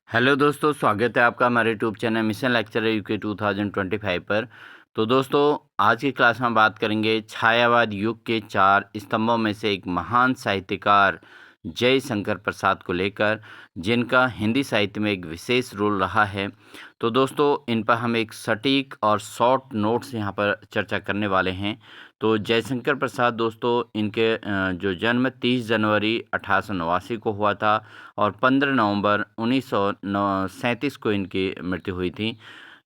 Hello दोस्तों, स्वागत है आपका हमारे YouTube channel mission lecturer UK 2025 पर। तो दोस्तों, आज की क्लास में बात करेंगे छायावाद युग के 4 स्तंभों में से एक महान साहित्यकार जयशंकर प्रसाद को लेकर, जिनका हिंदी साहित्य में एक विशेष रोल रहा है। तो दोस्तों, इन पर हम एक सटीक और शॉर्ट नोट्स यहाँ पर चर्चा करने वाले हैं। तो जयशंकर प्रसाद दोस्तों, इनके जो जन्म 30 जनवरी 1889 को हुआ था और 15 नवंबर 1937 को इनकी मृत्यु हुई थी।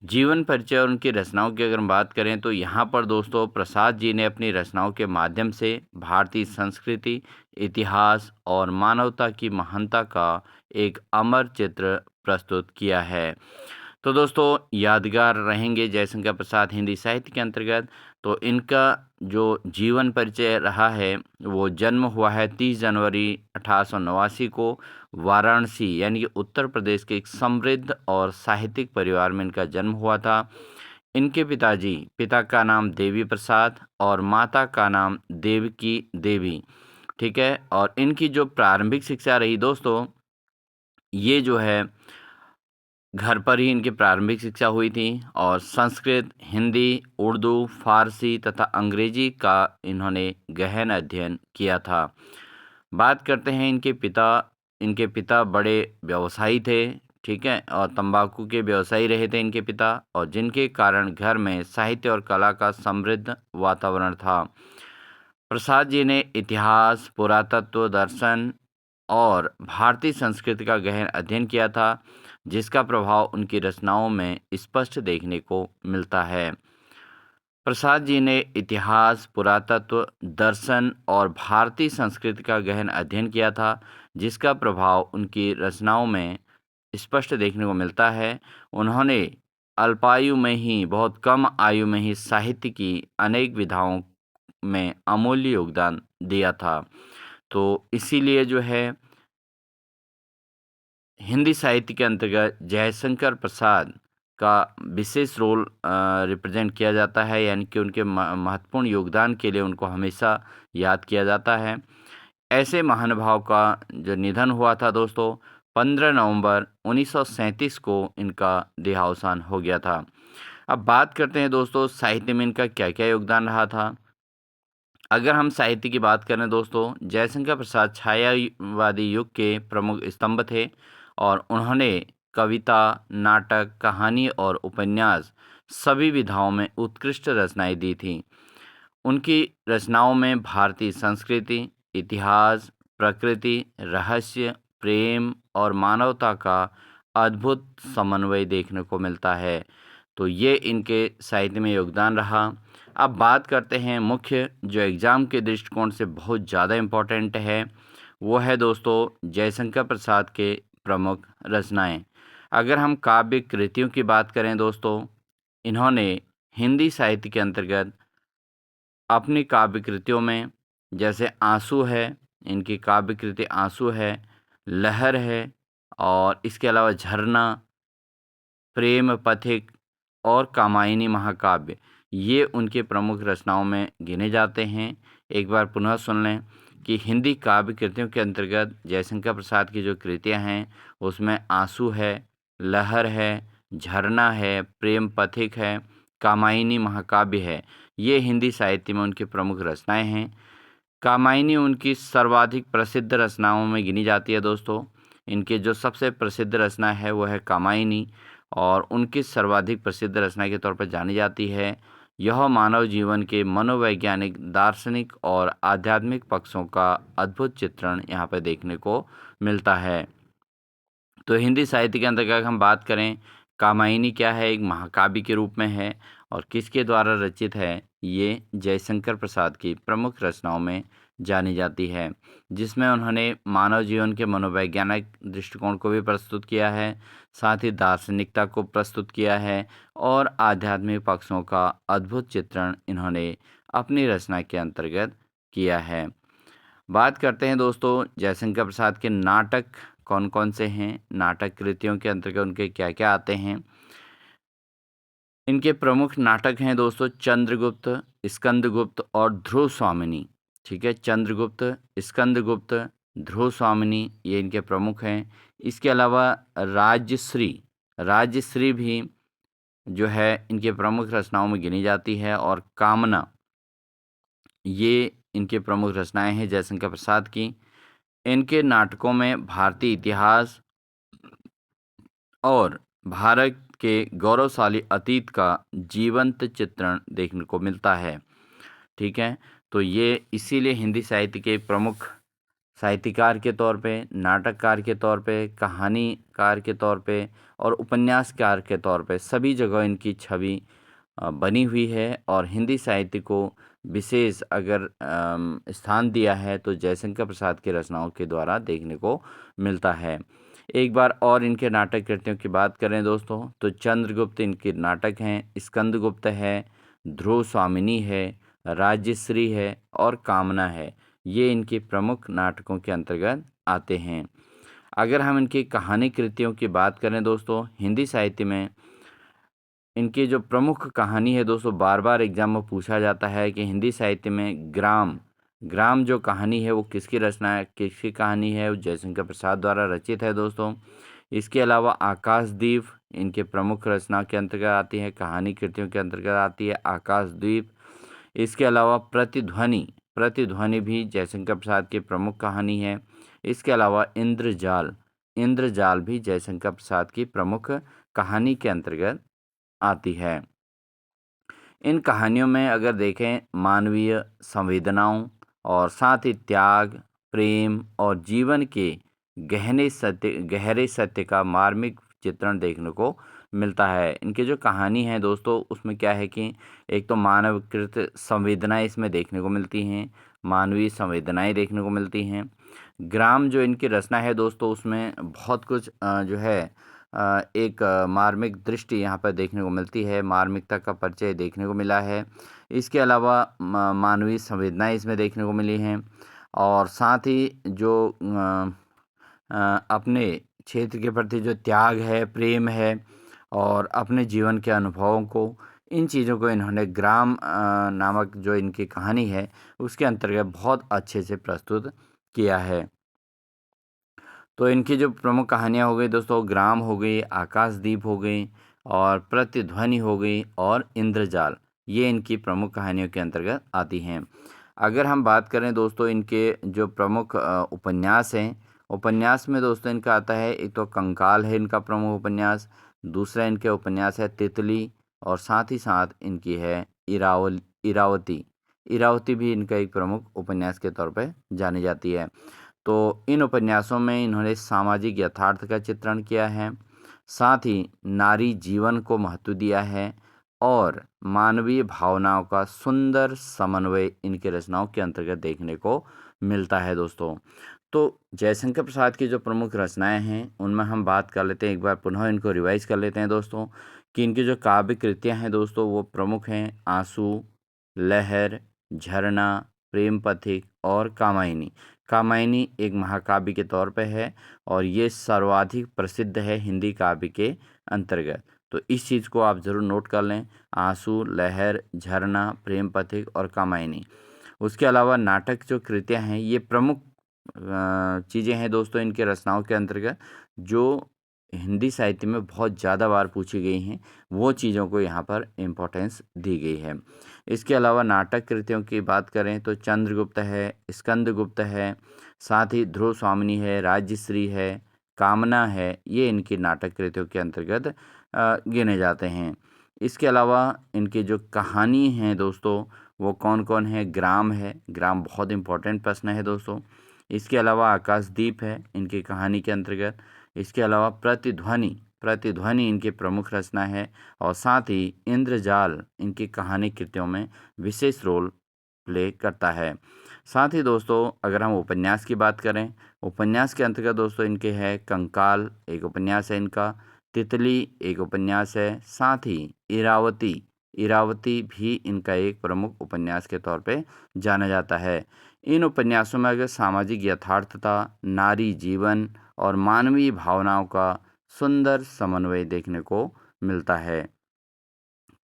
जीवन परिचय और उनकी रचनाओं की अगर हम बात करें तो यहाँ पर दोस्तों प्रसाद जी ने अपनी रचनाओं के माध्यम से भारतीय संस्कृति, इतिहास और मानवता की महानता का एक अमर चित्र प्रस्तुत किया है। तो दोस्तों, यादगार रहेंगे जयशंकर प्रसाद हिंदी साहित्य के अंतर्गत। तो इनका जो जीवन परिचय रहा है, वो जन्म हुआ है 30 जनवरी 1889 को वाराणसी यानी कि उत्तर प्रदेश के एक समृद्ध और साहित्यिक परिवार में इनका जन्म हुआ था। इनके पिता का नाम देवी प्रसाद और माता का नाम देवकी देवी, ठीक है। और इनकी जो प्रारंभिक शिक्षा रही दोस्तों, ये जो है घर पर ही इनकी प्रारंभिक शिक्षा हुई थी और संस्कृत, हिंदी, उर्दू, फारसी तथा अंग्रेजी का इन्होंने गहन अध्ययन किया था। बात करते हैं इनके पिता बड़े व्यवसायी थे, ठीक है, और तंबाकू के व्यवसायी रहे थे इनके पिता, और जिनके कारण घर में साहित्य और कला का समृद्ध वातावरण था। प्रसाद जी ने इतिहास, पुरातत्व, दर्शन और भारतीय संस्कृति का गहन अध्ययन किया था, जिसका प्रभाव उनकी रचनाओं में स्पष्ट देखने को मिलता है। प्रसाद जी ने इतिहास, पुरातत्व, दर्शन और भारतीय संस्कृति का गहन अध्ययन किया था, जिसका प्रभाव उनकी रचनाओं में स्पष्ट देखने को मिलता है। उन्होंने अल्पायु में ही, बहुत कम आयु में ही साहित्य की अनेक विधाओं में अमूल्य योगदान दिया था। तो इसीलिए जो है हिंदी साहित्य के अंतर्गत जयशंकर प्रसाद का विशेष रोल रिप्रेजेंट किया जाता है, यानी कि उनके महत्वपूर्ण योगदान के लिए उनको हमेशा याद किया जाता है। ऐसे महानुभाव का जो निधन हुआ था दोस्तों, 15 नवंबर 1937 को इनका देहावसान हो गया था। अब बात करते हैं दोस्तों, साहित्य में इनका क्या क्या योगदान रहा था। अगर हम साहित्य की बात करें दोस्तों, जयशंकर प्रसाद छायावादी युग के प्रमुख स्तंभ थे और उन्होंने कविता, नाटक, कहानी और उपन्यास सभी विधाओं में उत्कृष्ट रचनाएं दी थीं। उनकी रचनाओं में भारतीय संस्कृति, इतिहास, प्रकृति, रहस्य, प्रेम और मानवता का अद्भुत समन्वय देखने को मिलता है। तो ये इनके साहित्य में योगदान रहा। अब बात करते हैं मुख्य जो एग्ज़ाम के दृष्टिकोण से बहुत ज़्यादा इम्पोर्टेंट है, वो है दोस्तों जयशंकर प्रसाद के प्रमुख रचनाएं। अगर हम काव्य कृतियों की बात करें दोस्तों, इन्होंने हिंदी साहित्य के अंतर्गत अपनी काव्य कृतियों में, जैसे आंसू है, इनकी काव्य कृति आंसू है, लहर है, और इसके अलावा झरना, प्रेम पथिक और कामायनी महाकाव्य, ये उनके प्रमुख रचनाओं में गिने जाते हैं। एक बार पुनः सुन लें कि हिंदी काव्य कृतियों के अंतर्गत जयशंकर प्रसाद की जो कृतियां हैं, उसमें आंसू है, लहर है, झरना है, प्रेम पथिक है, कामायनी महाकाव्य है। ये हिंदी साहित्य में उनकी प्रमुख रचनाएं हैं। कामायनी उनकी सर्वाधिक प्रसिद्ध रचनाओं में गिनी जाती है दोस्तों। इनकी जो सबसे प्रसिद्ध रचना है वो है कामायनी, और उनकी सर्वाधिक प्रसिद्ध रचना के तौर पर जानी जाती है। यह मानव जीवन के मनोवैज्ञानिक, दार्शनिक और आध्यात्मिक पक्षों का अद्भुत चित्रण यहाँ पर देखने को मिलता है। तो हिंदी साहित्य के अंतर्गत हम बात करें, कामायनी क्या है, एक महाकाव्य के रूप में है और किसके द्वारा रचित है, ये जयशंकर प्रसाद की प्रमुख रचनाओं में जानी जाती है, जिसमें उन्होंने मानव जीवन के मनोवैज्ञानिक दृष्टिकोण को भी प्रस्तुत किया है, साथ ही दार्शनिकता को प्रस्तुत किया है और आध्यात्मिक पक्षों का अद्भुत चित्रण इन्होंने अपनी रचना के अंतर्गत किया है। बात करते हैं दोस्तों जयशंकर प्रसाद के नाटक कौन कौन से हैं, नाटक कृतियों के अंतर्गत उनके क्या क्या आते हैं। इनके प्रमुख नाटक हैं दोस्तों चंद्रगुप्त, स्कंदगुप्त और ध्रुव स्वामिनी, ठीक है। चंद्रगुप्त, स्कंदगुप्त, ध्रुव स्वामिनी, ये इनके प्रमुख हैं। इसके अलावा राज्यश्री, राज्यश्री भी जो है इनके प्रमुख रचनाओं में गिनी जाती है। और कामना, ये इनके प्रमुख रचनाएं हैं जयशंकर प्रसाद की। इनके नाटकों में भारतीय इतिहास और भारत के गौरवशाली अतीत का जीवंत चित्रण देखने को मिलता है। ठीक है, तो ये इसीलिए हिंदी साहित्य के प्रमुख साहित्यकार के तौर पे, नाटककार के तौर पे, कहानीकार के तौर पे और उपन्यासकार के तौर पे सभी जगह इनकी छवि बनी हुई है। और हिंदी साहित्य को विशेष अगर स्थान दिया है तो जयशंकर प्रसाद की रचनाओं के द्वारा देखने को मिलता है। एक बार और इनके नाटक कृतियों की बात करें दोस्तों, तो चंद्रगुप्त इनके नाटक हैं, स्कंदगुप्त है, ध्रुव स्वामिनी है, राज्यश्री है और कामना है। ये इनके प्रमुख नाटकों के अंतर्गत आते हैं। अगर हम इनकी कहानी कृतियों की बात करें दोस्तों, हिंदी साहित्य में इनकी जो प्रमुख कहानी है दोस्तों, बार बार एग्जाम में पूछा जाता है कि हिंदी साहित्य में ग्राम, ग्राम जो कहानी है वो किसकी रचना है, किसकी कहानी है, वो जयशंकर प्रसाद द्वारा रचित है दोस्तों। इसके अलावा आकाशदीप इनके प्रमुख रचना के अंतर्गत आती है, कहानी कृतियों के अंतर्गत आती है आकाशदीप। इसके अलावा प्रतिध्वनि, प्रतिध्वनि भी जयशंकर प्रसाद की प्रमुख कहानी है। इसके अलावा इंद्रजाल, इंद्रजाल भी जयशंकर प्रसाद की प्रमुख कहानी के अंतर्गत आती है। इन कहानियों में अगर देखें मानवीय संवेदनाओं और साथ ही त्याग, प्रेम और जीवन के गहरे सत्य का मार्मिक चित्रण देखने को मिलता है। इनकी जो कहानी है दोस्तों, उसमें क्या है कि एक तो मानवकृत संवेदनाएं इसमें देखने को मिलती हैं, मानवीय संवेदनाएं देखने को मिलती हैं। ग्राम जो इनकी रचना है दोस्तों, उसमें बहुत कुछ जो है एक मार्मिक दृष्टि यहाँ पर देखने को मिलती है, मार्मिकता का परिचय देखने को मिला है। इसके अलावा मानवीय संवेदनाएं इसमें देखने को मिली हैं। और साथ ही जो अपने क्षेत्र के प्रति जो त्याग है, प्रेम है और अपने जीवन के अनुभवों को, इन चीज़ों को इन्होंने ग्राम नामक जो इनकी कहानी है उसके अंतर्गत बहुत अच्छे से प्रस्तुत किया है। तो इनकी जो प्रमुख कहानियाँ हो गई दोस्तों, ग्राम हो गई, आकाशदीप हो गई और प्रतिध्वनि हो गई और इंद्रजाल, ये इनकी प्रमुख कहानियों के अंतर्गत आती हैं। अगर हम बात करें दोस्तों इनके जो प्रमुख उपन्यास हैं, उपन्यास में दोस्तों इनका आता है, एक तो कंकाल है इनका प्रमुख उपन्यास, दूसरा इनके उपन्यास है तितली और साथ ही साथ इनकी है इरावती। इरावती भी इनका एक प्रमुख उपन्यास के तौर पे जानी जाती है। तो इन उपन्यासों में इन्होंने सामाजिक यथार्थ का चित्रण किया है, साथ ही नारी जीवन को महत्व दिया है और मानवीय भावनाओं का सुंदर समन्वय इनकी रचनाओं के अंतर्गत देखने को मिलता है दोस्तों। तो जयशंकर प्रसाद की जो प्रमुख रचनाएं हैं उनमें हम बात कर लेते हैं, एक बार पुनः इनको रिवाइज कर लेते हैं दोस्तों, कि इनकी जो काव्य कृतियाँ हैं दोस्तों वो प्रमुख हैं आंसू, लहर, झरना, प्रेम पथिक और कामायनी। कामायनी एक महाकाव्य के तौर पे है और ये सर्वाधिक प्रसिद्ध है हिंदी काव्य के अंतर्गत। तो इस चीज़ को आप ज़रूर नोट कर लें, आंसू, लहर, झरना, प्रेम पथिक और कामायनी। उसके अलावा नाटक जो कृतियाँ हैं ये प्रमुख चीज़ें हैं दोस्तों इनके रचनाओं के अंतर्गत, जो हिंदी साहित्य में बहुत ज़्यादा बार पूछी गई हैं, वो चीज़ों को यहाँ पर इम्पोर्टेंस दी गई है। इसके अलावा नाटक कृतियों की बात करें तो चंद्रगुप्त है, स्कंदगुप्त है, साथ ही ध्रुव स्वामिनी है, राज्यश्री है, कामना है, ये इनकी नाटक कृतियों के अंतर्गत गिने जाते हैं। इसके अलावा इनकी जो कहानी हैं दोस्तों वो कौन कौन है, ग्राम है, ग्राम बहुत इंपॉर्टेंट प्रश्न है दोस्तों। इसके अलावा आकाशदीप है इनकी कहानी के अंतर्गत। इसके अलावा प्रतिध्वनि, प्रतिध्वनि इनकी प्रमुख रचना है और साथ ही इंद्रजाल इनकी कहानी कृतियों में विशेष रोल प्ले करता है। साथ ही दोस्तों अगर हम उपन्यास की बात करें, उपन्यास के अंतर्गत दोस्तों इनके है कंकाल, एक उपन्यास है इनका, तितली एक उपन्यास है, साथ ही इरावती, इरावती भी इनका एक प्रमुख उपन्यास के तौर पे जाना जाता है। इन उपन्यासों में अगर सामाजिक यथार्थता, नारी जीवन और मानवीय भावनाओं का सुंदर समन्वय देखने को मिलता है।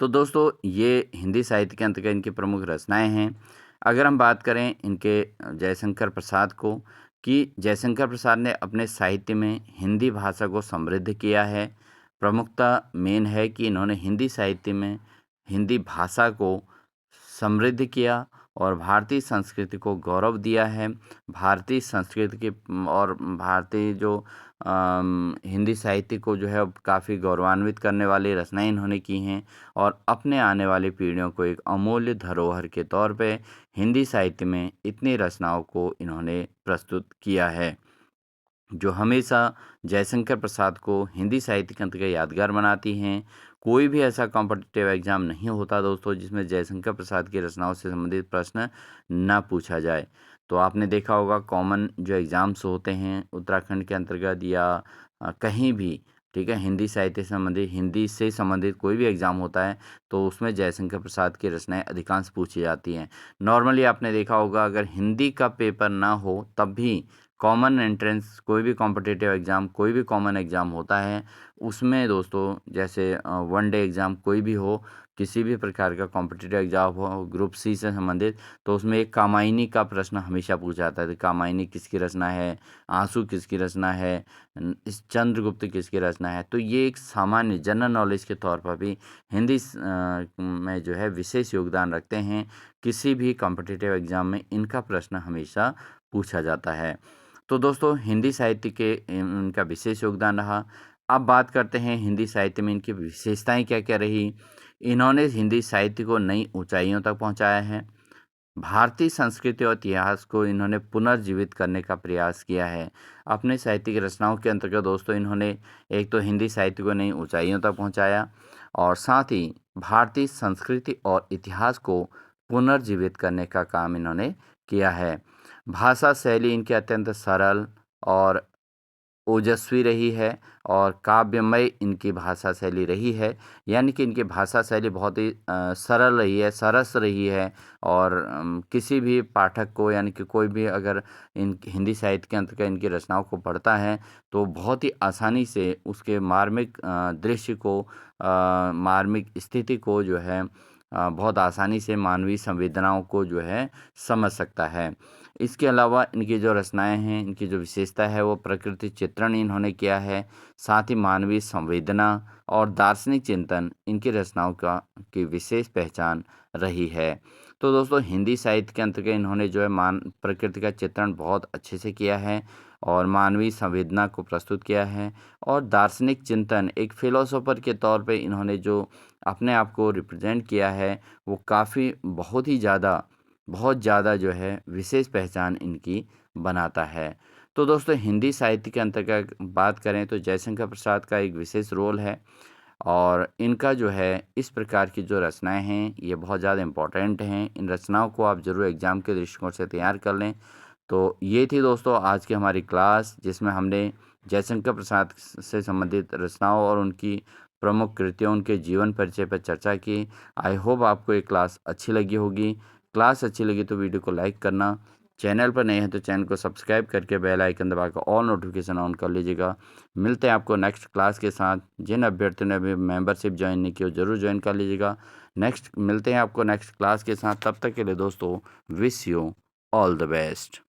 तो दोस्तों ये हिंदी साहित्य के अंतर्गत इनकी प्रमुख रचनाएं हैं। अगर हम बात करें इनके जयशंकर प्रसाद को, कि जयशंकर प्रसाद ने अपने साहित्य में हिंदी भाषा को समृद्ध किया है। प्रमुखता मेन है कि इन्होंने हिंदी साहित्य में हिंदी भाषा को समृद्ध किया और भारतीय संस्कृति को गौरव दिया है। भारतीय संस्कृति के और भारतीय जो हिंदी साहित्य को जो है काफ़ी गौरवान्वित करने वाली रचनाएं इन्होंने की हैं और अपने आने वाली पीढ़ियों को एक अमूल्य धरोहर के तौर पे हिंदी साहित्य में इतनी रचनाओं को इन्होंने प्रस्तुत किया है, जो हमेशा जयशंकर प्रसाद को हिंदी साहित्य के अंतर्गत यादगार बनाती हैं। कोई भी ऐसा कॉम्पिटिटिव एग्ज़ाम नहीं होता दोस्तों जिसमें जयशंकर प्रसाद की रचनाओं से संबंधित प्रश्न ना पूछा जाए। तो आपने देखा होगा कॉमन जो एग्ज़ाम्स होते हैं उत्तराखंड के अंतर्गत या कहीं भी, ठीक है, हिंदी से संबंधित कोई भी एग्ज़ाम होता है तो उसमें जयशंकर प्रसाद की रचनाएं अधिकांश पूछी जाती हैं। नॉर्मली आपने देखा होगा अगर हिंदी का पेपर ना हो तब भी कॉमन एंट्रेंस कोई भी कॉम्पिटिटिव एग्ज़ाम कोई भी कॉमन एग्ज़ाम होता है उसमें दोस्तों जैसे वन डे एग्ज़ाम कोई भी हो, किसी भी प्रकार का कॉम्पिटिटिव एग्ज़ाम हो ग्रुप सी से संबंधित, तो उसमें एक कामायनी का प्रश्न हमेशा पूछा जाता है। तो कामायनी किसकी रचना है, आंसू किसकी रचना है, इस चंद्रगुप्त किसकी रचना है। तो ये एक सामान्य जनरल नॉलेज के तौर पर भी हिंदी में जो है विशेष योगदान रखते हैं। किसी भी कॉम्पिटिटिव एग्ज़ाम में इनका प्रश्न हमेशा पूछा जाता है। तो दोस्तों हिंदी साहित्य के इनका विशेष योगदान रहा। अब बात करते हैं हिंदी साहित्य में इनकी विशेषताएं क्या क्या रही। इन्होंने हिंदी साहित्य को नई ऊंचाइयों तक पहुंचाया है। भारतीय संस्कृति और इतिहास को इन्होंने पुनर्जीवित करने का प्रयास किया है। अपने साहित्य की रचनाओं के अंतर्गत दोस्तों इन्होंने एक तो हिंदी साहित्य को नई ऊंचाइयों तक पहुंचाया और साथ ही भारतीय संस्कृति और इतिहास को पुनर्जीवित करने का काम इन्होंने किया है। भाषा शैली इनकी अत्यंत सरल और ओजस्वी रही है और काव्यमय इनकी भाषा शैली रही है। यानी कि इनकी भाषा शैली बहुत ही सरल रही है, सरस रही है और किसी भी पाठक को यानी कि कोई भी अगर इन हिंदी साहित्य के अंतर्गत इनकी रचनाओं को पढ़ता है तो बहुत ही आसानी से उसके मार्मिक दृश्य को मार्मिक स्थिति को जो है बहुत आसानी से मानवीय संवेदनाओं को जो है समझ सकता है। इसके अलावा इनकी जो रचनाएं हैं इनकी जो विशेषता है वो प्रकृति चित्रण इन्होंने किया है। साथ ही मानवीय संवेदना और दार्शनिक चिंतन इनकी रचनाओं की विशेष पहचान रही है। तो दोस्तों हिंदी साहित्य के अंतर्गत इन्होंने जो है प्रकृति का चित्रण बहुत अच्छे से किया है और मानवीय संवेदना को प्रस्तुत किया है और दार्शनिक चिंतन एक फिलोसोफर के तौर पे इन्होंने जो अपने आप को रिप्रेजेंट किया है वो काफ़ी बहुत ज़्यादा जो है विशेष पहचान इनकी बनाता है। तो दोस्तों हिंदी साहित्य के अंतर्गत बात करें तो जयशंकर प्रसाद का एक विशेष रोल है और इनका जो है इस प्रकार की जो रचनाएं हैं ये बहुत ज़्यादा इम्पोर्टेंट हैं। इन रचनाओं को आप ज़रूर एग्ज़ाम के दृष्टिकोण से तैयार कर लें। तो ये थी दोस्तों आज की हमारी क्लास जिसमें हमने जयशंकर प्रसाद से संबंधित रचनाओं और उनकी प्रमुख कृतियों उनके जीवन परिचय पर चर्चा की। आई होप आपको ये क्लास अच्छी लगी होगी। क्लास अच्छी लगी तो वीडियो को लाइक करना, चैनल पर नए हैं तो चैनल को सब्सक्राइब करके बेल आइकन दबाकर ऑल नोटिफिकेशन ऑन कर लीजिएगा। मिलते हैं आपको नेक्स्ट क्लास के साथ। जिन अभ्यर्थियों ने अभी मेंबरशिप ज्वाइन नहीं की हो ज़रूर ज्वाइन कर लीजिएगा। मिलते हैं आपको नेक्स्ट क्लास के साथ। तब तक के लिए दोस्तों wish you all the best.